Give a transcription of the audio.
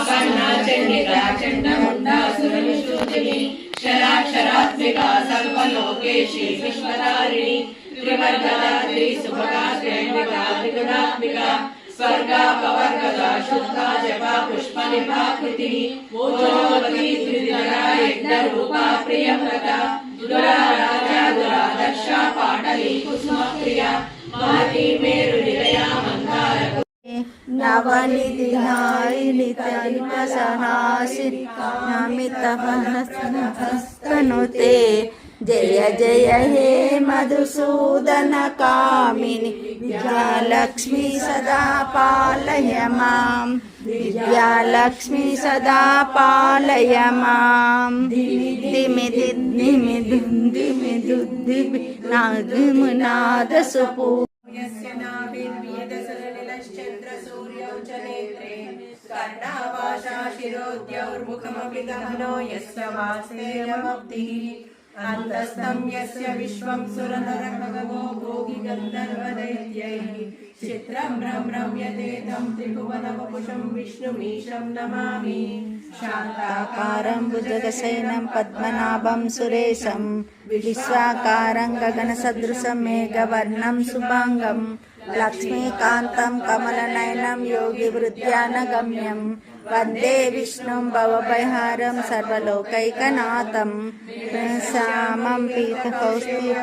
आपन्ना चंडिका चंडमुंडा सुरनिषूदिनी क्षराक्षरात्मिका सर्वलोकेशी विश्वधारिणी त्रिवर्गदा त्रिसुभगा त्र्यंबिका त्रिगुणात्मिका स्वर्गापवर्गदा शुद्धा जपा पुष्पनिभाकृति ओजोवती त्रिदिनरा यज्ञरूपा प्रियव्रता दुराराजा दुरादर्शा पाटली कुसुमप्रिया महती मेरुनिलया मंदार नवनिधिहारिणि तल्पसहासितनुते जय जय हे मधुसूदन कामिनि विद्यालक्ष्मी सदा पालय मां विद्यालक्ष्मी सदा पालय मां दिमि दिमि दिमि दुद्दिमि नागमुनाद सुपू यस्य नाभिर्वियदसलिलश्चन्द्रसूर्यौ च नेत्रे कर्णावाशा शिरोद्यौर्मुखमपि गहनो यस्य वासेयमब्धिः अन्तस्तं यस्य विश्वं सुरनरखगो भोगि गन्धर्वदैत्यैः चित्रं रम्यते तं त्रिभुवनवपुषं विष्णुमीशं नमामि शान्ताकारं भुजगशयनं पद्मनाभं सुरेशं विश्वाकारं गगनसदृशं मेघवर्णं शुभांगं लक्ष्मीकान्तं कमलनयनं योगिवृद्ध्यानगम्यं वन्दे विष्णुं भवभयहारं सर्वलोकैकनाथं श्यामं पीतकौस्तुभं